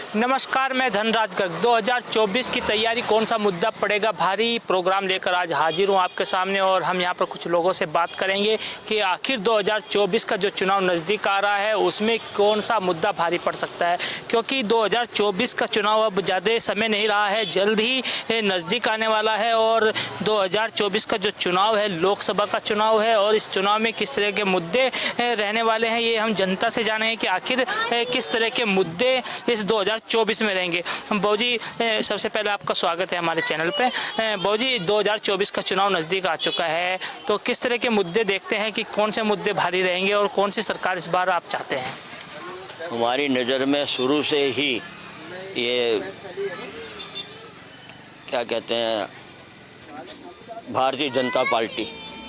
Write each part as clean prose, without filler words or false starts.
नमस्कार, मैं धनराज गर्ग। 2024 की तैयारी, कौन सा मुद्दा पड़ेगा भारी, प्रोग्राम लेकर आज हाजिर हूँ आपके सामने। और हम यहाँ पर कुछ लोगों से बात करेंगे कि आखिर 2024 का जो चुनाव नज़दीक आ रहा है उसमें कौन सा मुद्दा भारी पड़ सकता है। क्योंकि 2024 का चुनाव अब ज़्यादा समय नहीं रहा है, जल्द ही नज़दीक आने वाला है। और 2024 का जो चुनाव है लोकसभा का चुनाव है, और इस चुनाव में किस तरह के मुद्दे रहने वाले हैं ये हम जनता से जानेंगे कि आखिर किस तरह के मुद्दे इस 2024 में रहेंगे। बाबूजी, सबसे पहले आपका स्वागत है हमारे चैनल पे। बाबूजी, 2024 का चुनाव नज़दीक आ चुका है, तो किस तरह के मुद्दे देखते हैं कि कौन से मुद्दे भारी रहेंगे और कौन सी सरकार इस बार आप चाहते हैं? हमारी नज़र में शुरू से ही ये क्या कहते हैं, भारतीय जनता पार्टी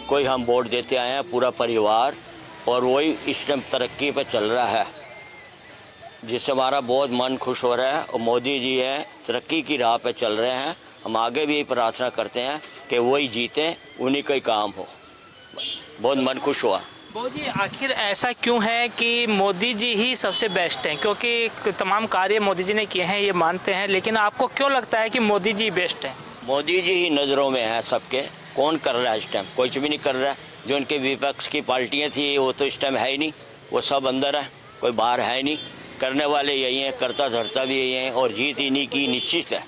को हम वोट देते आए हैं, पूरा परिवार, और वही इस टाइम तरक्की पे चल रहा है, जिससे हमारा बहुत मन खुश हो रहा है। और मोदी जी हैं, तरक्की की राह पे चल रहे हैं। हम आगे भी यही प्रार्थना करते हैं कि वही जीतें, उन्हीं का ही काम हो। बहुत मन खुश हुआ। बाबूजी, आखिर ऐसा क्यों है कि मोदी जी ही सबसे बेस्ट हैं? क्योंकि तमाम कार्य मोदी जी ने किए हैं, ये मानते हैं, लेकिन आपको क्यों लगता है कि मोदी जी बेस्ट हैं? मोदी जी ही नज़रों में है सबके। कौन कर रहा है इस टाइम? कोई भी नहीं कर रहा है। जो उनके विपक्ष की पार्टियाँ थी वो तो इस टाइम है ही नहीं, वो सब अंदर है, कोई बाहर है ही नहीं। करने वाले यही हैं, करता धरता भी यही हैं, और जीत इन्हीं की निश्चित है।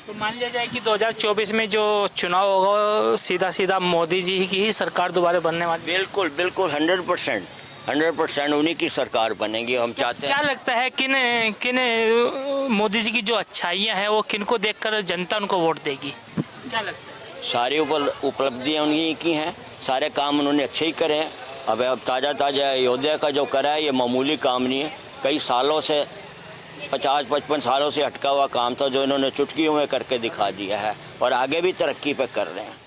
तो मान लिया जाए कि 2024 में जो चुनाव होगा सीधा सीधा मोदी जी की ही सरकार दोबारा बनने वाली? बिल्कुल बिल्कुल 100% उन्हीं की सरकार बनेगी, हम चाहते हैं। क्या लगता है किन मोदी जी की जो अच्छाइयाँ हैं वो किन को देखकर जनता उनको वोट देगी? क्या लगता है? सारी उपलब्धियाँ उन्हीं की हैं, सारे काम उन्होंने अच्छे ही करे हैं। अब ताज़ा अयोध्या का जो करा है ये मामूली काम नहीं है। कई सालों से 50-55 सालों से अटका हुआ काम था, जो इन्होंने चुटकियों में करके दिखा दिया है, और आगे भी तरक्की पे कर रहे हैं।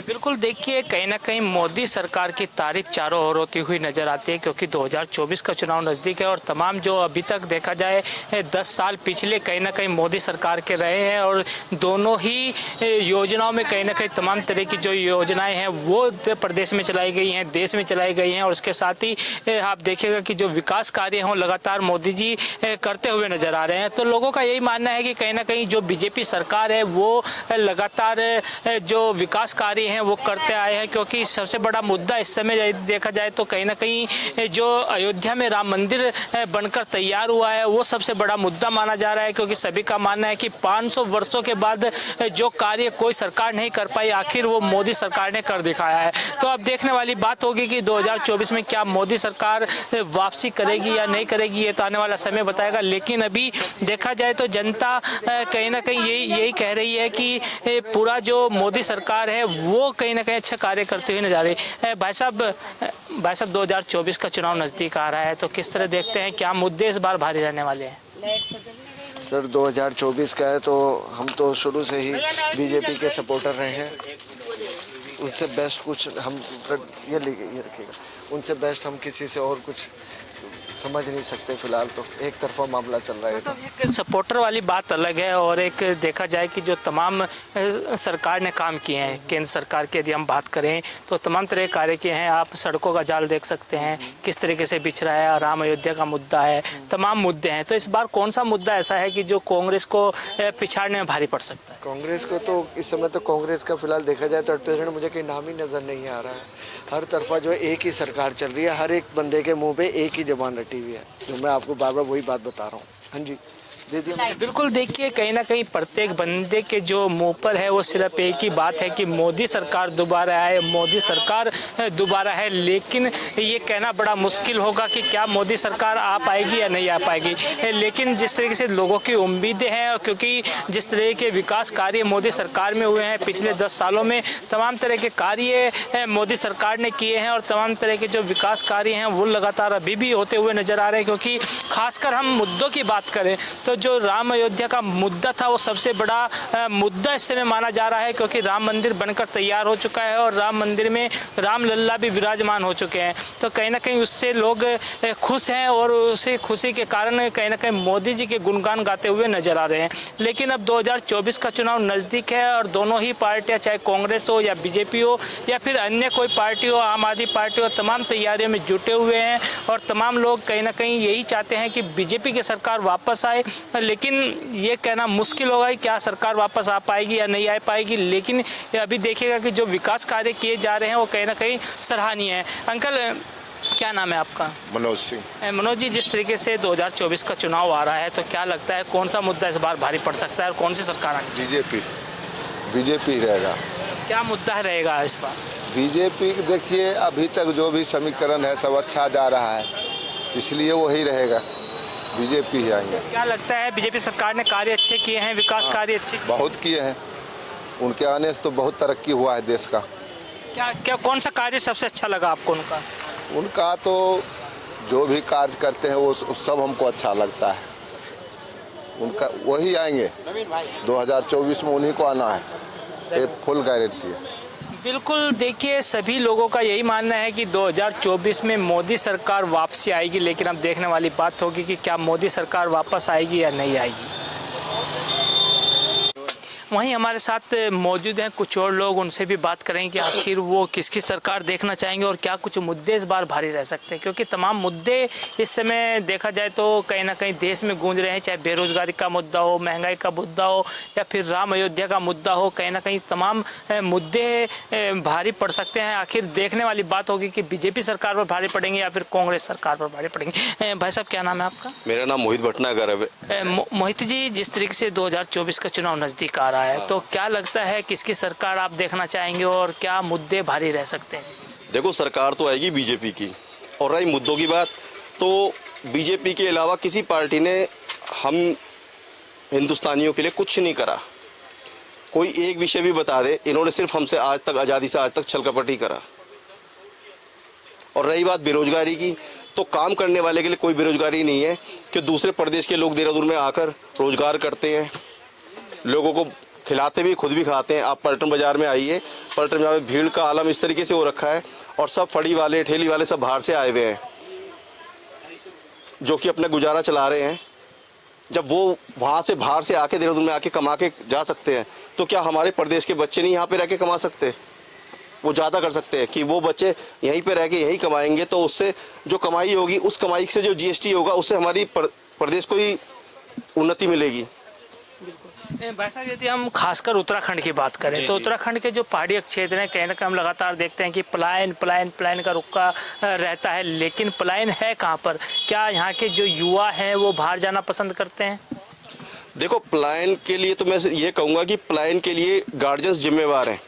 बिल्कुल, देखिए कहीं ना कहीं मोदी सरकार की तारीफ चारों ओर होती हुई नज़र आती है, क्योंकि 2024 का चुनाव नज़दीक है। और तमाम जो अभी तक देखा जाए 10 साल पिछले कहीं ना कहीं मोदी सरकार के रहे हैं, और दोनों ही योजनाओं में कहीं ना कहीं तमाम तरह की जो योजनाएं हैं वो प्रदेश में चलाई गई हैं, देश में चलाई गई हैं। और उसके साथ ही आप देखिएगा कि जो विकास कार्य हों लगातार मोदी जी करते हुए नज़र आ रहे हैं। तो लोगों का यही मानना है कि कहीं ना कहीं जो बीजेपी सरकार है वो लगातार जो विकास कार्य हैं वो करते आए हैं। क्योंकि सबसे बड़ा मुद्दा इस समय देखा जाए तो कहीं ना कहीं जो अयोध्या में राम मंदिर बनकर तैयार हुआ है वो सबसे बड़ा मुद्दा माना जा रहा है। क्योंकि सभी का मानना है कि 500 वर्षों के बाद जो कार्य कोई सरकार नहीं कर पाई, आखिर वो मोदी सरकार ने कर दिखाया है। तो अब देखने वाली बात होगी कि 2024 में क्या मोदी सरकार वापसी करेगी या नहीं करेगी, ये तो आने वाला समय बताएगा। लेकिन अभी देखा जाए तो जनता कहीं ना कहीं यही कह रही है कि पूरा जो मोदी सरकार है वो कहीं ना कहीं अच्छा कार्य करते हुए नजर आ रही है। भाई साहब 2024 का चुनाव नज़दीक आ रहा है, तो किस तरह देखते हैं, क्या मुद्दे इस बार भारी रहने वाले हैं? सर 2024 का है तो हम तो शुरू से ही बीजेपी के सपोर्टर रहे हैं। उनसे बेस्ट कुछ हम ये रखिएगा, उनसे बेस्ट हम किसी से और कुछ समझ नहीं सकते। फिलहाल तो एक तरफा मामला चल रहा है। मतलब एक सपोर्टर वाली बात अलग है, और एक देखा जाए कि जो तमाम सरकार ने काम किए हैं, केंद्र सरकार की यदि हम बात करें तो तमाम तरह के कार्य किए हैं। आप सड़कों का जाल देख सकते हैं किस तरीके से बिछ रहा है, राम अयोध्या का मुद्दा है, तमाम मुद्दे हैं। तो इस बार कौन सा मुद्दा ऐसा है कि जो कांग्रेस को पिछाड़ने में भारी पड़ सकता है? कांग्रेस को तो इस समय तो कांग्रेस का फिलहाल देखा जाए तो एट प्रेजेंट मुझे कोई नाम ही नज़र नहीं आ रहा है। हर तरफा जो है एक ही सरकार चल रही है, हर एक बंदे के मुंह पे एक ही जबान रटी हुई है, जो मैं आपको बार बार वही बात बता रहा हूँ। हाँ जी, बिल्कुल, देखिए कहीं ना कहीं प्रत्येक बंदे के जो मुंह पर है वो सिर्फ एक ही बात है कि मोदी सरकार दोबारा आए, मोदी सरकार दोबारा है। लेकिन ये कहना बड़ा मुश्किल होगा कि क्या मोदी सरकार आ पाएगी या नहीं आ पाएगी। लेकिन जिस तरीके से लोगों की उम्मीदें हैं, क्योंकि जिस तरह के विकास कार्य मोदी सरकार में हुए हैं पिछले 10 सालों में, तमाम तरह के कार्य मोदी सरकार ने किए हैं, और तमाम तरह के जो विकास कार्य हैं वो लगातार अभी भी होते हुए नजर आ रहे हैं। क्योंकि खासकर हम मुद्दों की बात करें तो जो राम अयोध्या का मुद्दा था वो सबसे बड़ा मुद्दा इस समय माना जा रहा है, क्योंकि राम मंदिर बनकर तैयार हो चुका है और राम मंदिर में राम लल्ला भी विराजमान हो चुके हैं। तो कहीं ना कहीं उससे लोग खुश हैं और उसी खुशी के कारण कहीं ना कहीं मोदी जी के गुणगान गाते हुए नजर आ रहे हैं। लेकिन अब 2024 का चुनाव नज़दीक है और दोनों ही पार्टियां, चाहे कांग्रेस हो या बीजेपी हो या फिर अन्य कोई पार्टी हो, आम आदमी पार्टी हो, तमाम तैयारियों में जुटे हुए हैं और तमाम लोग कहीं ना कहीं यही चाहते हैं कि बीजेपी की सरकार वापस आए। लेकिन ये कहना मुश्किल होगा कि क्या सरकार वापस आ पाएगी या नहीं आ पाएगी। लेकिन अभी देखिएगा कि जो विकास कार्य किए जा रहे हैं वो कहीं ना कहीं सराहनीय है। अंकल, क्या नाम है आपका? मनोज सिंह। मनोज जी, जिस तरीके से 2024 का चुनाव आ रहा है तो क्या लगता है कौन सा मुद्दा इस बार भारी पड़ सकता है और कौन सी सरकार आनी? बीजेपी रहेगा। क्या मुद्दा रहेगा इस बार? बीजेपी देखिए, अभी तक जो भी समीकरण है सब अच्छा जा रहा है, इसलिए वही रहेगा, बीजेपी ही आएंगे। क्या लगता है बीजेपी सरकार ने कार्य अच्छे किए हैं, विकास कार्य अच्छे बहुत किए हैं, उनके आने से तो बहुत तरक्की हुआ है देश का। क्या कौन सा कार्य सबसे अच्छा लगा आपको उनका? उनका तो जो भी कार्य करते हैं वो सब हमको अच्छा लगता है। उनका वही आएंगे 2024 में, उन्हीं को आना है, ये फुल गारंटी है। बिल्कुल, देखिए सभी लोगों का यही मानना है कि 2024 में मोदी सरकार वापसी आएगी। लेकिन अब देखने वाली बात होगी कि क्या मोदी सरकार वापस आएगी या नहीं आएगी। वहीं हमारे साथ मौजूद हैं कुछ और लोग, उनसे भी बात करेंगे कि आखिर वो किसकी सरकार देखना चाहेंगे और क्या कुछ मुद्दे इस बार भारी रह सकते हैं, क्योंकि तमाम मुद्दे इस समय देखा जाए तो कहीं ना कहीं देश में गूंज रहे हैं। चाहे बेरोजगारी का मुद्दा हो, महंगाई का मुद्दा हो या फिर राम अयोध्या का मुद्दा हो, कहीं ना कहीं तमाम मुद्दे भारी पड़ सकते हैं। आखिर देखने वाली बात होगी कि बीजेपी सरकार पर भारी पड़ेंगे या फिर कांग्रेस सरकार पर भारी पड़ेंगे। भाई साहब, क्या नाम है आपका? मेरा नाम मोहित भटनागर है। मोहित जी, जिस तरीके से 2024 का चुनाव नजदीक आ रहा है तो क्या लगता है किसकी सरकार आप देखना चाहेंगे और क्या मुद्दे भारी रह सकते हैं? देखो, सरकार तो आएगी बीजेपी की, और रही मुद्दों की बात तो बीजेपी के अलावा किसी पार्टी ने हम हिंदुस्तानियों के लिए कुछ नहीं करा। कोई एक विषय भी बता दे, इन्होंने सिर्फ हमसे आज तक, आज़ादी से आज तक छलकपट ही करा। और रही बात बेरोजगारी की, तो काम करने वाले के लिए कोई बेरोजगारी नहीं है कि दूसरे प्रदेश के लोग देहरादून में आकर रोजगार करते हैं, लोगों को खिलाते भी, खुद भी खाते हैं। आप पलटन बाजार में आइए, पलटन बाजार में भीड़ का आलम इस तरीके से हो रखा है और सब फड़ी वाले, ठेली वाले सब बाहर से आए हुए हैं जो कि अपना गुजारा चला रहे हैं। जब वो वहाँ से बाहर से आके देहरादून में आके कमा के जा सकते हैं तो क्या हमारे प्रदेश के बच्चे नहीं यहाँ पे रह के कमा सकते? वो ज़्यादा कर सकते हैं कि वो बच्चे यहीं पे रह के यहीं कमाएंगे तो उससे जो कमाई होगी, उस कमाई से जो जीएसटी होगा, उससे हमारी प्रदेश को ही उन्नति मिलेगी। भाई साहब, यदि हम खासकर उत्तराखंड की बात करें तो उत्तराखंड के जो पहाड़ी क्षेत्र हैं, कहीं ना कहीं हम लगातार देखते हैं कि पलायन का रुका रहता है। लेकिन पलायन है कहाँ पर? क्या यहाँ के जो युवा हैं वो बाहर जाना पसंद करते हैं? देखो, पलायन के लिए तो मैं ये कहूँगा कि पलायन के लिए गार्जियंस जिम्मेवार हैं,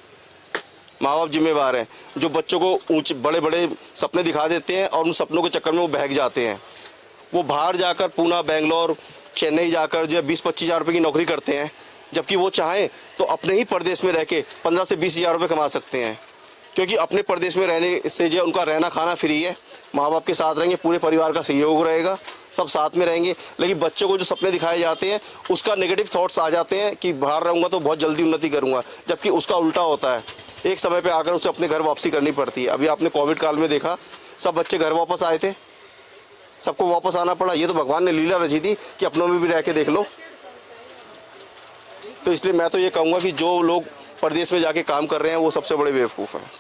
माँ बाप जिम्मेवार हैं, जो बच्चों को ऊंचे बड़े बड़े सपने दिखा देते हैं और उन सपनों के चक्कर में वो बहक जाते हैं। वो बाहर जाकर पूना, बेंगलोर, चेन्नई जाकर जो 20-25 हज़ार रुपये की नौकरी करते हैं, जबकि वो चाहें तो अपने ही प्रदेश में रह के 15 से 20 हज़ार रुपये कमा सकते हैं, क्योंकि अपने प्रदेश में रहने से जो उनका रहना खाना फ्री है, माँ बाप के साथ रहेंगे, पूरे परिवार का सहयोग रहेगा, सब साथ में रहेंगे। लेकिन बच्चों को जो सपने दिखाए जाते हैं उसका नेगेटिव थॉट्स आ जाते हैं कि बाहर रहूँगा तो बहुत जल्दी उन्नति करूँगा, जबकि उसका उल्टा होता है। एक समय पर आकर उसे अपने घर वापसी करनी पड़ती है। अभी आपने कोविड काल में देखा, सब बच्चे घर वापस आए थे, सबको वापस आना पड़ा। ये तो भगवान ने लीला रची थी कि अपनों में भी रह के देख लो। तो इसलिए मैं तो ये कहूँगा कि जो लोग प्रदेश में जाके काम कर रहे हैं वो सबसे बड़े बेवकूफ़ हैं।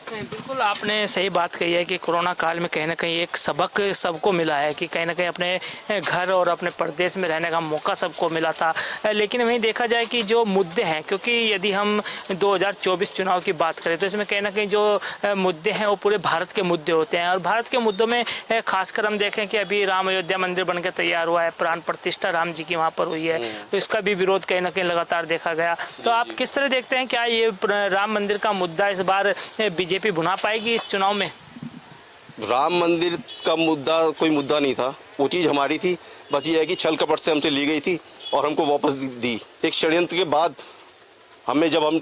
बिल्कुल, आपने सही बात कही है कि कोरोना काल में कहीं ना कहीं एक सबक सबको मिला है कि कहीं ना कहीं अपने घर और अपने प्रदेश में रहने का मौका सबको मिला था। लेकिन वहीं देखा जाए कि जो मुद्दे हैं, क्योंकि यदि हम 2024 चुनाव की बात करें तो इसमें कहीं ना कहीं जो मुद्दे हैं वो पूरे भारत के मुद्दे होते हैं। और भारत के मुद्दों में खासकर हम देखें कि अभी राम अयोध्या मंदिर बनकर तैयार हुआ है, प्राण प्रतिष्ठा राम जी की वहाँ पर हुई है, तो इसका भी विरोध कहीं ना कहीं लगातार देखा गया। तो आप किस तरह देखते हैं, क्या ये राम मंदिर का मुद्दा इस बार बीजेपी भुना पाएगी इस चुनाव में? राम मंदिर का मुद्दा कोई मुद्दा नहीं था, वो चीज़ हमारी थी। बस ये है कि छल कपट से हमसे ली गई थी और हमको वापस दी। एक षड्यंत्र के बाद हमें जब हम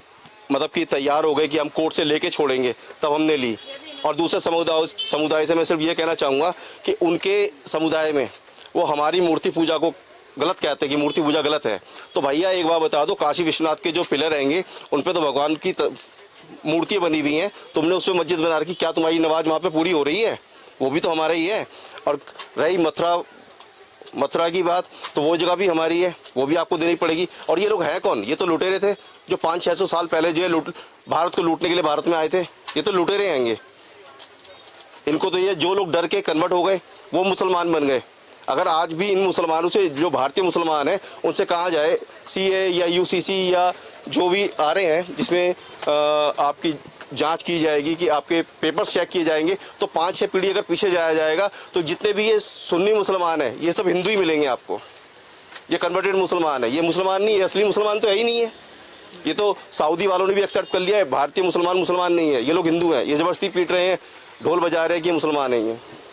मतलब कि तैयार हो गए कि हम कोर्ट से लेके छोड़ेंगे, तब हमने ली। और दूसरे समुदाय से मैं सिर्फ ये कहना चाहूँगा कि उनके समुदाय में वो हमारी मूर्ति पूजा को गलत कहते हैं कि मूर्ति पूजा गलत है। तो भैया एक बार बता दो, काशी विश्वनाथ के जो पिलर रहेंगे उन पे तो भगवान की मूर्तियाँ बनी हुई हैं, तुमने उस पर मस्जिद बना रखी, क्या तुम्हारी नमाज वहाँ पे पूरी हो रही है? वो भी तो हमारा ही है। और रही मथुरा की बात, तो वो जगह भी हमारी है, वो भी आपको देनी पड़ेगी। और ये लोग हैं कौन? ये तो लुटेरे थे जो 500-600 साल पहले जो है भारत को लूटने के लिए भारत में आए थे। ये तो लुटेरे आएंगे। इनको तो ये जो लोग डर के कन्वर्ट हो गए वो मुसलमान बन गए। अगर आज भी इन मुसलमानों से, जो भारतीय मुसलमान हैं, उनसे कहा जाए CA या UCC या जो भी आ रहे हैं जिसमें आपकी जांच की जाएगी कि आपके पेपर्स चेक किए जाएंगे, तो 5-6 पीढ़ी अगर पीछे जाया जाएगा तो जितने भी ये सुन्नी मुसलमान हैं ये सब हिंदू ही मिलेंगे आपको। ये कन्वर्टेड मुसलमान है, ये मुसलमान नहीं है, असली मुसलमान तो है ही नहीं है। ये तो सऊदी वालों ने भी एक्सेप्ट कर लिया है, भारतीय मुसलमान नहीं है, ये लोग हिंदू हैं। ये जबरदस्ती पीट रहे हैं, ढोल बजा रहे हैं कि मुसलमान नहीं है।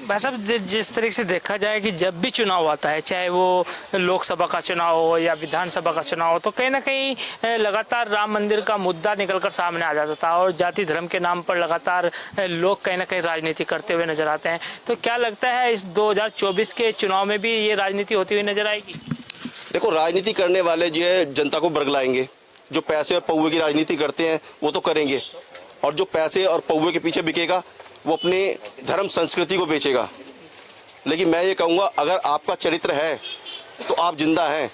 भाई साहब, जिस तरीके से देखा जाए कि जब भी चुनाव आता है, चाहे वो लोकसभा का चुनाव हो या विधानसभा का चुनाव हो, तो कहीं ना कहीं लगातार राम मंदिर का मुद्दा निकलकर सामने आ जाता था और जाति धर्म के नाम पर लगातार लोग कहीं ना कहीं राजनीति करते हुए नजर आते हैं। तो क्या लगता है इस 2024 के चुनाव में भी ये राजनीति होती हुई नजर आएगी? देखो, राजनीति करने वाले जो है जनता को बरगलाएंगे। जो पैसे और पौवे की राजनीति करते हैं वो तो करेंगे, और जो पैसे और पौवे के पीछे बिकेगा वो अपने धर्म संस्कृति को बेचेगा। लेकिन मैं ये कहूँगा, अगर आपका चरित्र है तो आप जिंदा हैं।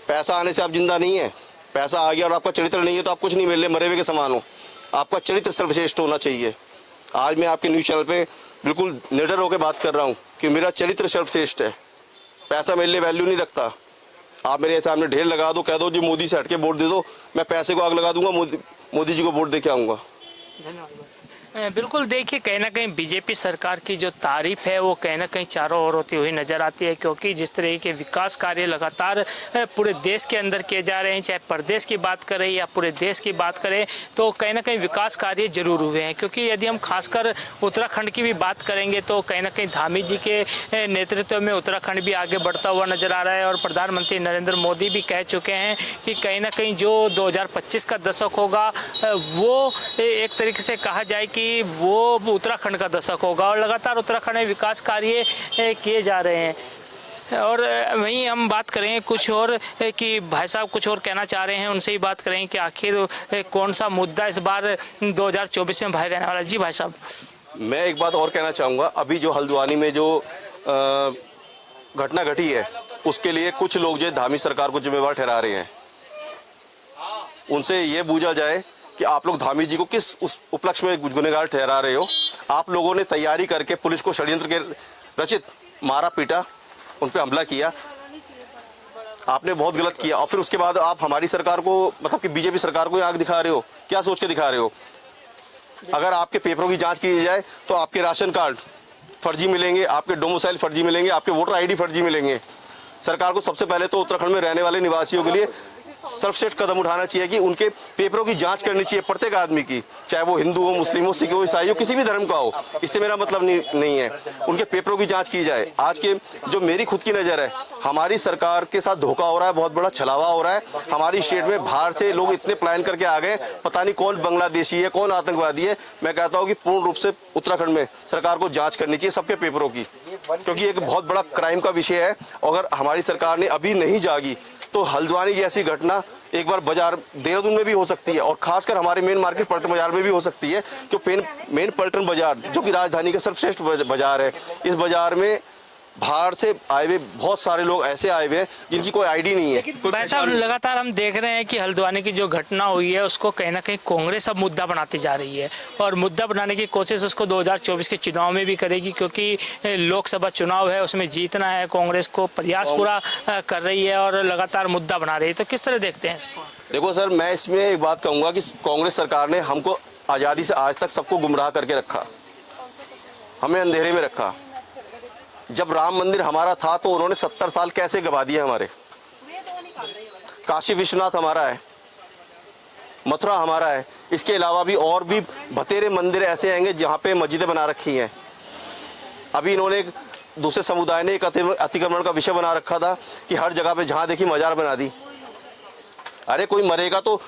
पैसा आने से आप जिंदा नहीं है। पैसा आ गया और आपका चरित्र नहीं है तो आप कुछ नहीं मिलने, मरे हुए के समान हो। आपका चरित्र सर्वश्रेष्ठ होना चाहिए। आज मैं आपके न्यूज़ चैनल पे बिल्कुल निडर होकर बात कर रहा हूँ कि मेरा चरित्र सर्वश्रेष्ठ है। पैसा मेरे लिए वैल्यू नहीं रखता। आप मेरे सामने ढेर लगा दो, कह दो जी मोदी से हटके वोट दे दो, मैं पैसे को आग लगा दूंगा, मोदी जी को वोट दे के आऊँगा। बिल्कुल, देखिए कहीं ना कहीं बीजेपी सरकार की जो तारीफ है वो कहीं ना कहीं चारों ओर होती हुई नजर आती है, क्योंकि जिस तरह के विकास कार्य लगातार पूरे देश के अंदर किए जा रहे हैं, चाहे प्रदेश की बात करें या पूरे देश की बात करें, तो कहीं ना कहीं विकास कार्य जरूर हुए हैं। क्योंकि यदि हम खासकर उत्तराखंड की भी बात करेंगे तो कहीं ना कहीं धामी जी के नेतृत्व में उत्तराखंड भी आगे बढ़ता हुआ नजर आ रहा है। और प्रधानमंत्री नरेंद्र मोदी भी कह चुके हैं कि कहीं ना कहीं जो 2025 का दशक होगा वो एक तरीके से कहा जाए कि वो उत्तराखंड का दशक होगा। और लगातार उत्तराखंड में विकास कार्य किए जा रहे हैं। और वहीं हम बात करें कुछ और कि भाई साहब कुछ और कहना चाह रहे हैं, उनसे ही बात करें कि आखिर कौन सा मुद्दा इस बार 2024 में भाई रहने वाला। जी भाई साहब, मैं एक बात और कहना चाहूँगा। अभी जो हल्द्वानी में जो घटना घटी है उसके लिए कुछ लोग जो धामी सरकार को जिम्मेवार ठहरा रहे हैं। उनसे ये पूछा जाए कि आप लोग धामी जी को किस उस उपलक्ष्य में गुनहगार ठहरा रहे हो? आप लोगों ने तैयारी करके पुलिस को षड्यंत्र के रचित मारा पीटा, उन पे हमला किया, आपने बहुत गलत किया। और फिर उसके बाद आप हमारी सरकार को, मतलब कि बीजेपी सरकार को आंख दिखा रहे हो। क्या सोच के दिखा रहे हो? अगर आपके पेपरों की जांच की जाए तो आपके राशन कार्ड फर्जी मिलेंगे, आपके डोमिसाइल फर्जी मिलेंगे, आपके वोटर ID फर्जी मिलेंगे। सरकार को सबसे पहले तो उत्तराखंड में रहने वाले निवासियों के लिए सर्वश्रेष्ठ कदम उठाना चाहिए कि उनके पेपरों की जांच करनी चाहिए, प्रत्येक आदमी की, चाहे वो हिंदू हो, मुस्लिम हो, सिख हो, ईसाई हो, किसी भी धर्म का हो। इससे मेरा मतलब नहीं है। उनके पेपरों की जांच की जाए। आज के जो मेरी खुद की नज़र है, हमारी सरकार के साथ धोखा हो रहा है, बहुत बड़ा छलावा हो रहा है। हमारी स्टेट में बाहर से लोग इतने प्लान करके आ गए, पता नहीं कौन बांग्लादेशी है, कौन आतंकवादी है। मैं कहता हूँ कि पूर्ण रूप से उत्तराखंड में सरकार को जाँच करनी चाहिए सबके पेपरों की, क्योंकि एक बहुत बड़ा क्राइम का विषय है। अगर हमारी सरकार ने अभी नहीं जागी तो हल्द्वानी जैसी घटना एक बार बाजार देहरादून में भी हो सकती है, और खासकर हमारे मेन मार्केट पलटन बाजार में भी हो सकती है। क्योंकि मेन पलटन बाजार जो कि राजधानी का सर्वश्रेष्ठ बाजार है, इस बाजार में बाहर से आए हुए बहुत सारे लोग ऐसे आए हुए हैं जिनकी कोई ID नहीं है। भाई साहब, लगातार हम देख रहे हैं कि हल्द्वानी की जो घटना हुई है उसको कहीं ना कहीं कांग्रेस अब मुद्दा बनाती जा रही है, और मुद्दा बनाने की कोशिश उसको 2024 के चुनाव में भी करेगी, क्योंकि लोकसभा चुनाव है, उसमें जीतना है। कांग्रेस को प्रयास पूरा कर रही है और लगातार मुद्दा बना रही है। तो किस तरह देखते हैं इसको? देखो सर, मैं इसमें एक बात कहूँगा कि कांग्रेस सरकार ने हमको आज़ादी से आज तक सबको गुमराह करके रखा, हमें अंधेरे में रखा। जब राम मंदिर हमारा था तो उन्होंने 70 साल कैसे गवा दिए हमारे। काशी विश्वनाथ हमारा है, मथुरा हमारा है, इसके अलावा भी और भी बतेरे मंदिर ऐसे आएंगे जहाँ पे मस्जिदें बना रखी हैं। अभी इन्होंने दूसरे समुदाय ने एक अतिक्रमण का विषय बना रखा था कि हर जगह पे जहाँ देखी मजार बना दी। अरे कोई मरेगा तो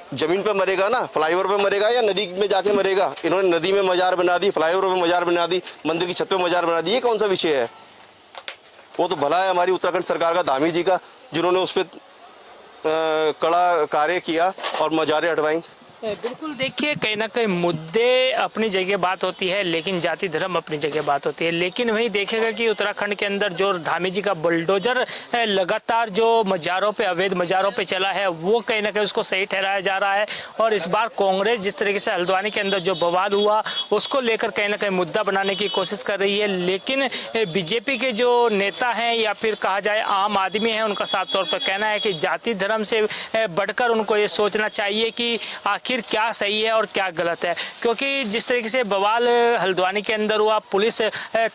जमीन पे मरेगा ना, फ्लाईओवर पे मरेगा या नदी में जाके मरेगा। इन्होंने नदी में मजार बना दी, फ्लाईओवर पे मजार बना दी, मंदिर की छत पे मजार बना दी। ये कौन सा विषय है? वो तो भला है हमारी उत्तराखंड सरकार का, धामी जी का, जिन्होंने उस पर कड़ा कार्य किया और मजारें हटवाई। बिल्कुल, देखिए कहीं ना कहीं मुद्दे अपनी जगह बात होती है, लेकिन जाति धर्म अपनी जगह बात होती है। लेकिन वही देखेगा कि उत्तराखंड के अंदर जो धामी जी का बुलडोजर लगातार जो मजारों पे, अवैध मजारों पे चला है, वो कहीं ना कहीं उसको सही ठहराया जा रहा है। और इस बार कांग्रेस जिस तरीके से हल्द्वानी के अंदर जो बवाल हुआ उसको लेकर कहीं ना कहीं मुद्दा बनाने की कोशिश कर रही है। लेकिन बीजेपी के जो नेता हैं या फिर कहा जाए आम आदमी हैं, उनका साफ तौर पर कहना है कि जाति धर्म से बढ़कर उनको ये सोचना चाहिए कि आखिर क्या सही है और क्या गलत है। क्योंकि जिस तरीके से बवाल हल्द्वानी के अंदर हुआ, पुलिस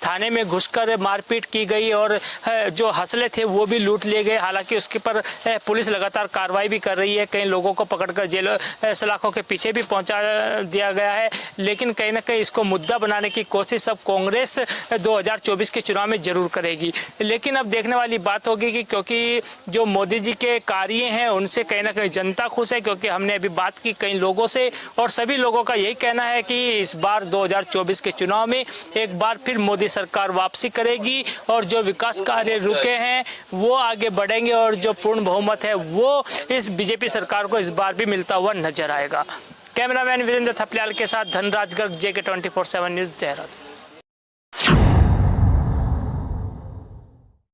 थाने में घुसकर मारपीट की गई और जो हसले थे वो भी लूट लिए गए। हालांकि उसके पर पुलिस लगातार कार्रवाई भी कर रही है, कई लोगों को पकड़कर जेल सलाखों के पीछे भी पहुंचा दिया गया है। लेकिन कहीं ना कहीं इसको मुद्दा बनाने की कोशिश अब कांग्रेस 2024 के चुनाव में जरूर करेगी। लेकिन अब देखने वाली बात होगी कि क्योंकि जो मोदी जी के कार्य हैं उनसे कहीं ना कहीं जनता खुश है, क्योंकि हमने अभी बात की कई लोगों से और सभी लोगों का यही कहना है कि इस बार 2024 के चुनाव में एक बार फिर मोदी सरकार वापसी करेगी और जो विकास कार्य रुके हैं वो आगे बढ़ेंगे और जो पूर्ण बहुमत है वो इस बीजेपी सरकार को इस बार भी मिलता हुआ नजर आएगा। कैमरामैन वीरेंद्र थपलियाल के साथ धनराज गर्ग, JK 24/7 न्यूज़, देहरादून।